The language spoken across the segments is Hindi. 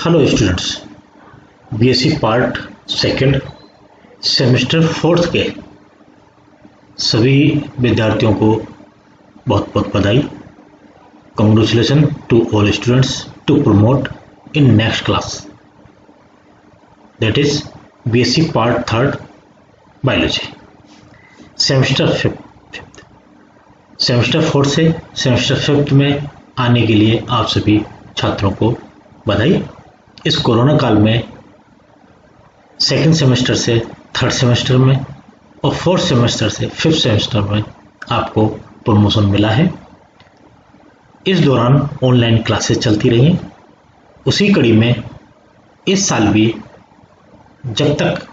Hello students, BSc part second semester fourth के सभी विद्यार्थियों को बहुत बहुत बधाई। Congratulation to all students to promote in next class, that is BSc part third biology semester fifth. Semester fourth से सेमेस्टर फिफ्थ में आने के लिए आप सभी छात्रों को बधाई। इस कोरोना काल में सेकंड सेमेस्टर से थर्ड सेमेस्टर में और फोर्थ सेमेस्टर से फिफ्थ सेमेस्टर में आपको प्रमोशन मिला है। इस दौरान ऑनलाइन क्लासेस चलती रही। उसी कड़ी में इस साल भी जब तक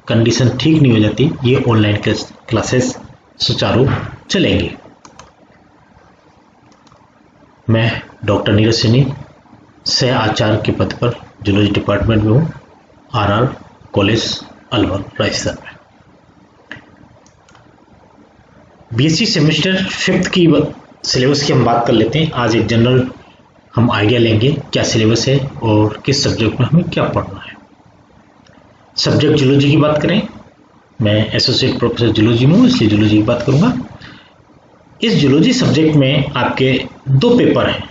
कंडीशन ठीक नहीं हो जाती ये ऑनलाइन क्लासेस सुचारू चलेंगी। मैं डॉक्टर नीरज सैनी सह आचार्य के पद पर जूलॉजी डिपार्टमेंट में हूँ, आरआर कॉलेज अलवर राजस्थान में। बीएससी सेमेस्टर फिफ्थ की सिलेबस की हम बात कर लेते हैं। आज एक जनरल हम आइडिया लेंगे क्या सिलेबस है और किस सब्जेक्ट में हमें क्या पढ़ना है। सब्जेक्ट जूलॉजी की बात करें, मैं एसोसिएट प्रोफेसर जूलॉजी में हूँ इसलिए जूलॉजी की बात करूँगा। इस जूलॉजी सब्जेक्ट में आपके दो पेपर हैं।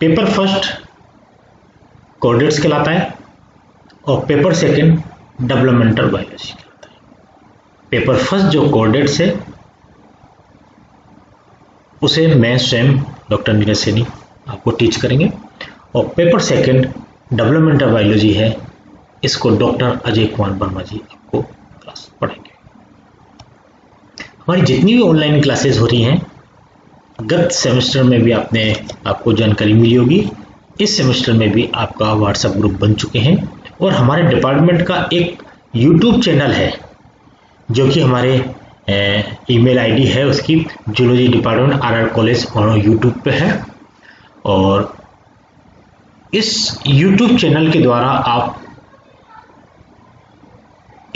पेपर फर्स्ट कोऑर्डिनेट्स कहलाता है और पेपर सेकंड डेवलपमेंटल बायोलॉजी कहलाता है। पेपर फर्स्ट जो कोऑर्डिनेट्स है उसे मैं स्वयं डॉक्टर नीरज सैनी आपको टीच करेंगे और पेपर सेकंड डेवलपमेंटल बायोलॉजी है, इसको डॉक्टर अजय कुमार वर्मा जी आपको क्लास पढ़ाएंगे। हमारी जितनी भी ऑनलाइन क्लासेस हो रही हैं, गत सेमेस्टर में भी आपको जानकारी मिली होगी, इस सेमेस्टर में भी आपका व्हाट्सएप ग्रुप बन चुके हैं और हमारे डिपार्टमेंट का एक यूट्यूब चैनल है जो कि हमारे ईमेल आईडी है उसकी जूलॉजी डिपार्टमेंट आरआर कॉलेज और यूट्यूब पे है। और इस यूट्यूब चैनल के द्वारा आप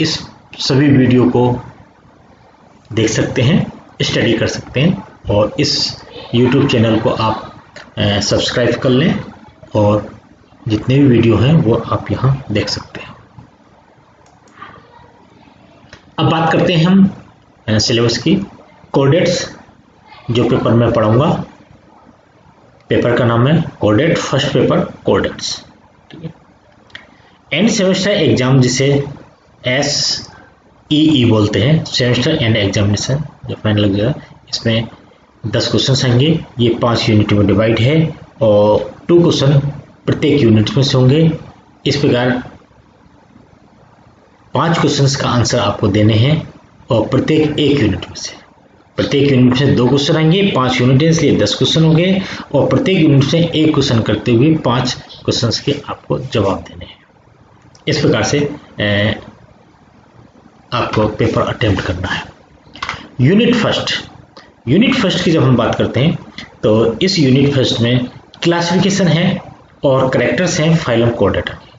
इस सभी वीडियो को देख सकते हैं, स्टडी कर सकते हैं और इस यूट्यूब चैनल को आप सब्सक्राइब कर लें और जितने भी वीडियो हैं वो आप यहाँ देख सकते हैं। अब बात करते हैं हम सिलेबस की। कोऑर्डिनेट्स जो पेपर मैं पढ़ाऊंगा, पेपर का नाम है कोऑर्डिनेट, फर्स्ट पेपर कोऑर्डिनेट्स, ठीक है। एंड सेमेस्टर एग्जाम जिसे SEE बोलते हैं, सेमेस्टर एंड एग्जामिनेशन जो फाइनल लग जाएगा, इसमें 10 क्वेश्चन आएंगे। ये 5 यूनिट में डिवाइड है और 2 क्वेश्चन प्रत्येक यूनिट में से होंगे। इस प्रकार 5 क्वेश्चंस का आंसर आपको देने हैं और प्रत्येक एक यूनिट में से 2 क्वेश्चन आएंगे। 5 यूनिट है इसलिए 10 क्वेश्चन होंगे और प्रत्येक यूनिट से एक क्वेश्चन करते हुए 5 क्वेश्चंस के आपको जवाब देने हैं। इस प्रकार से आपको पेपर अटेम्प्ट करना है। यूनिट फर्स्ट की जब हम बात करते हैं तो इस यूनिट फर्स्ट में क्लासिफिकेशन है और करेक्टर्स हैं फाइलम कोऑर्डिनेटा की।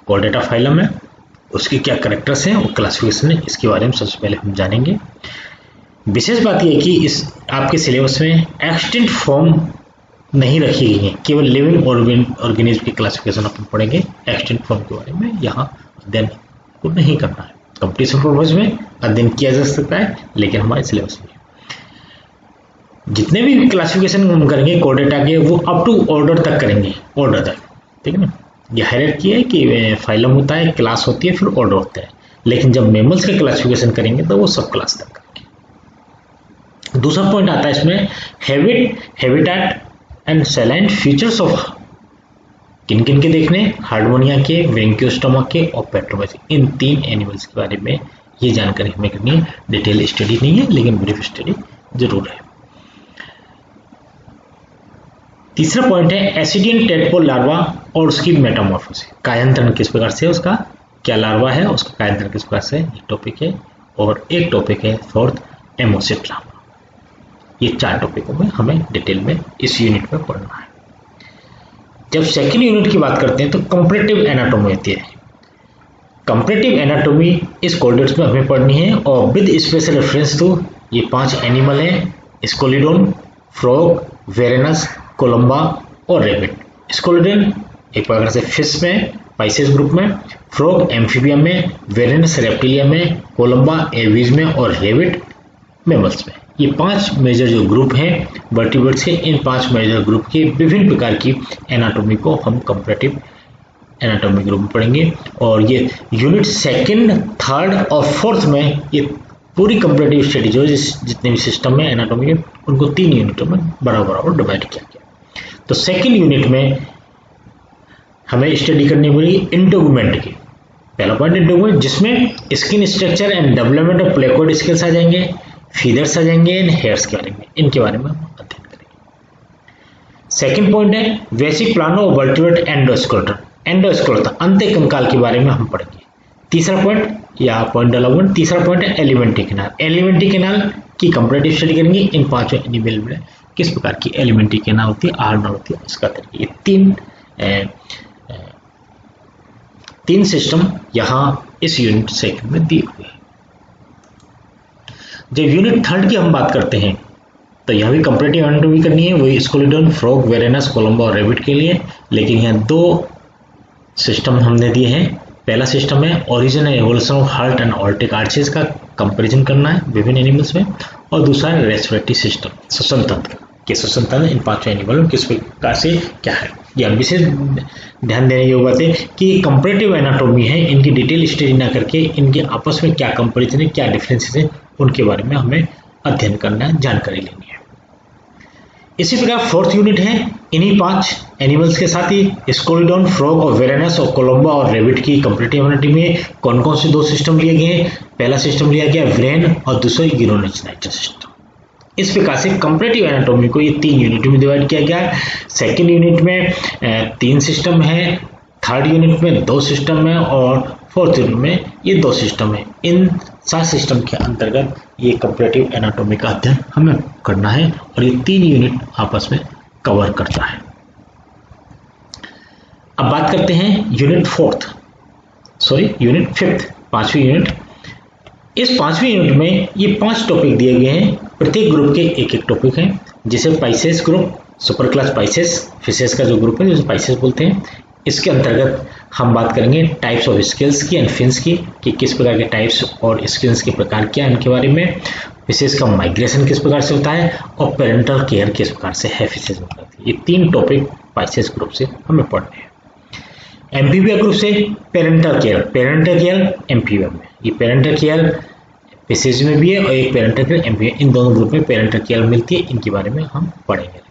कोऑर्डिनेटा फाइलम है, उसके क्या करेक्टर्स हैं और क्लासिफिकेशन है, इसके बारे में सबसे पहले हम जानेंगे। विशेष बात यह है कि इस आपके सिलेबस में एक्सटिंक्ट फॉर्म नहीं रखी गई है, केवल लिविंग ऑर्गेनिज्म की क्लासिफिकेशन अपन पढ़ेंगे। एक्सटिंक्ट फॉर्म के बारे में यहाँ अध्ययन को नहीं करना है। कंपटीशन पर्पज में अध्ययन किया जा सकता है लेकिन हमारे सिलेबस में जितने भी क्लासिफिकेशन हम करेंगे कोऑर्डिनेटा के वो अप टू ऑर्डर तक करेंगे, ऑर्डर तक, ठीक है ना। ये हायरार्की है कि फाइलम होता है, क्लास होती है, फिर ऑर्डर होता है, लेकिन जब मेमल्स का क्लासिफिकेशन करेंगे तो वो सब क्लास तक करेंगे। दूसरा पॉइंट आता है इसमें habitat and saline features of kin किन के देखने, हार्डमोनिया के, ब्रेंकियोस्टोमा के और पेट्रोमेसी, इन 3 एनिमल्स के बारे में ये जानकारी हमें करनी है। डिटेल स्टडी नहीं है लेकिन ब्रीफ स्टडी जरूर है। तीसरा पॉइंट है एसिडियन टेडपोल लार्वा और उसकी मेटामॉर्फोसिस, कायांतरण किस प्रकार से, उसका क्या लार्वा है, उसका कायांतरण किस प्रकार से, एक टॉपिक है। और एक टॉपिक है फोर्थ एमोसिट लार्वा। ये 4 टॉपिकों में हमें डिटेल में इस यूनिट में पढ़ना है। जब सेकेंड यूनिट की बात करते हैं तो कंपैरेटिव एनाटॉमी होती है। कंपैरेटिव एनाटॉमी इस कोऑर्डिनेट्स में हमें पढ़नी है और विद स्पेशल रेफरेंस टू ये 5 एनिमल हैं, स्कोलिडोन, फ्रॉग, वेरेनस, कोलंबा और रेबिट। स्कोलिडन एक प्रकार से फिश में, पाइसेस ग्रुप में, फ्रॉग एम्फीबियम में, वेरेनस रेप्टिलिया में, कोलंबा एविज में और रेबिट मैमल्स में। ये 5 मेजर जो ग्रुप हैं वर्टिब्रेट्स के, इन 5 मेजर ग्रुप के विभिन्न प्रकार की एनाटॉमी को हम कंपैरेटिव एनाटॉमी ग्रुप में पढ़ेंगे। और ये यूनिट 2nd, 3rd और 4th में ये पूरी कंपैरेटिव स्टडी जो जितने भी सिस्टम में एनाटॉमी के, उनको 3 यूनिटों में बराबर डिवाइड किया गया। तो 2nd यूनिट में हमें स्टडी करनी पड़ेगी इंटेगुमेंट की। पहला पॉइंट इंटेगुमेंट, जिसमें skin structure and development of placoid scales आ जाएंगे, फीदर्स आ जाएंगे एंड हेयर्स के बारे में, इनके बारे में हम अध्ययन करेंगे। सेकंड पॉइंट है basic plan of vertebrate endoskeleton, endoskeleton अंत्य कंकाल के बारे में हम पढ़ेंगे। तीसरा पॉइंट या पॉइंट डेवलपमेंट, तीसरा पॉइंट है एलिमेंट्री कैनाल, एलिमेंट्री कैनाल की कंपैरेटिव स्टडी करेंगे। इन 5 एनिमल में किस प्रकार की एलिमेंट्री कैनाल होती है, आर्नर होती है, इसका तरीका। ये तीन सिस्टम यहाँ इस यूनिट 2nd में दिए हुए हैं। जब यूनिट 3rd की हम बात करते हैं तो यहाँ भी कंपैरेटिव एनाटॉमी करनी है, वही स्कोलिडन, फ्रॉग, वेरेनस, कोलंबा और रेबिट के लिए। लेकिन यहाँ 2 सिस्टम हमने दिए हैं। पहला सिस्टम है origin and evolution of heart and aortic arches का कंपैरिजन करना है विभिन्न एनिमल्स में, और दूसरा है रेस्पिरेटरी सिस्टम, श्वसन तंत्र के श्वसन तंत्र इन 5 एनिमल में किस प्रकार से क्या है। यह विशेष ध्यान देने योग्य बात है कि कंपैरेटिव एनाटॉमी है, इनकी डिटेल स्टडी ना करके इनके आपस में क्या कंपैरिजन है, क्या डिफरेंसेस है, उनके बारे में हमें अध्ययन करना है, जानकारी लेनी है। इसी प्रकार 4th यूनिट है इन्हीं 5 एनिमल्स के साथ ही स्कोलिडन, फ्रॉग और वेरेनस और कोलंबा और रेबिट की कंपैरेटिव एनाटॉमी में कौन कौन से 2 सिस्टम लिए गए हैं। पहला सिस्टम लिया गया ब्रेन और दूसरा यूरोनिचनाइटर सिस्टम। इस प्रकार से कंपैरेटिव एनाटॉमी को ये 3 यूनिट में डिवाइड किया गया है। 2nd यूनिट में 3 सिस्टम है, 3rd यूनिट में 2 सिस्टम है और 4th यूनिट में ये 2 सिस्टम है। इन 7 सिस्टम के अंतर्गत ये कंपैरेटिव एनाटॉमी का अध्ययन हमें करना है और ये 3 यूनिट आपस में कवर करता है। अब बात करते हैं यूनिट 5th, 5वीं यूनिट। इस 5वीं यूनिट में ये 5 टॉपिक दिए गए हैं, प्रत्येक ग्रुप के एक टॉपिक है, जिसे Pisces group, super class Pisces, fishes का जो ग्रुप है जिसे पाइसेस बोलते हैं। इसके अंतर्गत हम बात करेंगे टाइप्स ऑफ स्केल्स की एंड फिन्स की, कि किस प्रकार के टाइप्स और स्केल्स के प्रकार क्या है इनके बारे में, फिशेस का माइग्रेशन किस प्रकार से होता है और पेरेंटल केयर किस प्रकार से है फिशेस में। ये 3 टॉपिक पाइसेस ग्रुप से हमें पढ़ने हैं। एम्फीबिया ग्रुप से पेरेंटल केयर एम्फीबिया में, ये पेरेंटल केयर फिशेज में भी है और एक पेरेंटल केयर एम्फीबिया, इन दोनों ग्रुप में पेरेंटल केयर मिलती है, इनके बारे में हम पढ़ेंगे।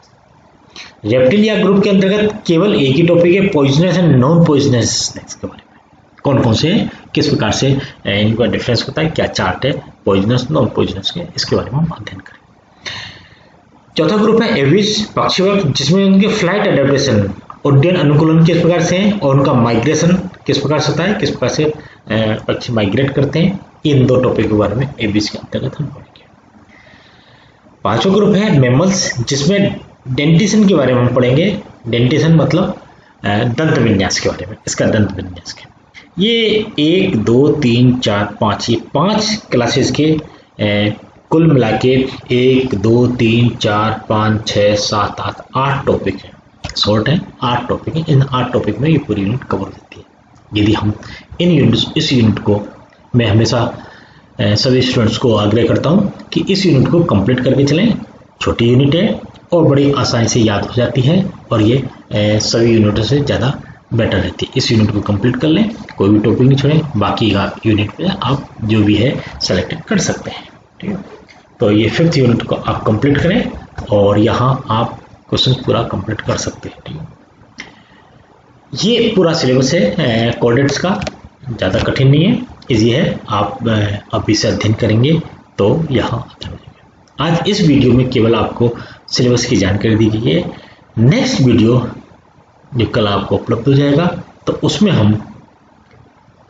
रेप्टिलिया ग्रुप के अंतर्गत केवल एक ही टॉपिक है poisonous and non poisonous snacks के बारे में, कौन कौन से किस प्रकार से इनका डिफरेंस होता है, क्या चार्ट है पॉइजनस नॉन पॉइजनस के, इसके बारे में हम अध्ययन करेंगे। चौथा ग्रुप है एविज पक्षी वर्ग, जिसमें उनके फ्लाइट एडेप्टेशन, उड्डयन अनुकूलन किस प्रकार से है और उनका माइग्रेशन किस प्रकार से होता है, किस प्रकार से पक्षी माइग्रेट करते हैं, इन 2 टॉपिक के बारे में एविज के अंतर्गत हम पढ़ेंगे। 5वां ग्रुप है मैमल्स, जिसमें डेंटिशन के बारे में हम पढ़ेंगे। डेंटिशन मतलब दंत विन्यास के बारे में, इसका दंत विन्यास के ये 1, 2, 3, 4, 5 ये 5 क्लासेस के कुल मिला के 1, 2, 3, 4, 5, 6, 7, 8 टॉपिक है, शॉर्ट है 8 टॉपिक है। इन 8 टॉपिक में ये पूरी यूनिट कवर होती है। यदि हम इस यूनिट को मैं हमेशा सभी स्टूडेंट्स को आग्रह करता हूँ कि इस यूनिट को कंप्लीट करके चलें। छोटी यूनिट है और बड़ी आसानी से याद हो जाती है और ये सभी यूनिटों से ज़्यादा बेटर रहती है। इस यूनिट को कंप्लीट कर लें, कोई भी टॉपिक नहीं छोड़ें, बाकी का यूनिट पे आप जो भी है सेलेक्ट कर सकते हैं। ठीक है, तो ये 5th यूनिट को आप कंप्लीट करें और यहाँ आप क्वेश्चन पूरा कंप्लीट कर सकते हैं। ठीक है, ये पूरा सिलेबस है कोऑर्डिनेट्स का, ज़्यादा कठिन नहीं है, इजी है। आप अभी से अध्ययन करेंगे तो यहाँ आज इस वीडियो में केवल आपको सिलेबस की जानकारी दी गई है। नेक्स्ट वीडियो जो कल आपको उपलब्ध हो जाएगा तो उसमें हम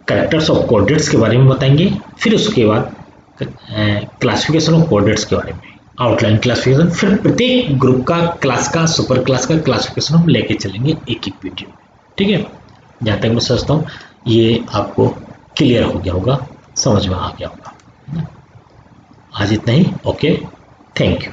कैरेक्टर्स ऑफ कोऑर्डिनेट्स के बारे में बताएंगे, फिर उसके बाद क्लासिफिकेशन ऑफ कोऑर्डिनेट्स के बारे में, आउटलाइन क्लासिफिकेशन, फिर प्रत्येक ग्रुप का, क्लास का, सुपर क्लास का क्लासिफिकेशन हम लेके चलेंगे एक वीडियो में। ठीक है, जहाँ तक मैं समझता हूँ ये आपको क्लियर हो गया होगा, समझ में आ गया होगा। आज इतना ही, ओके, थैंक यू।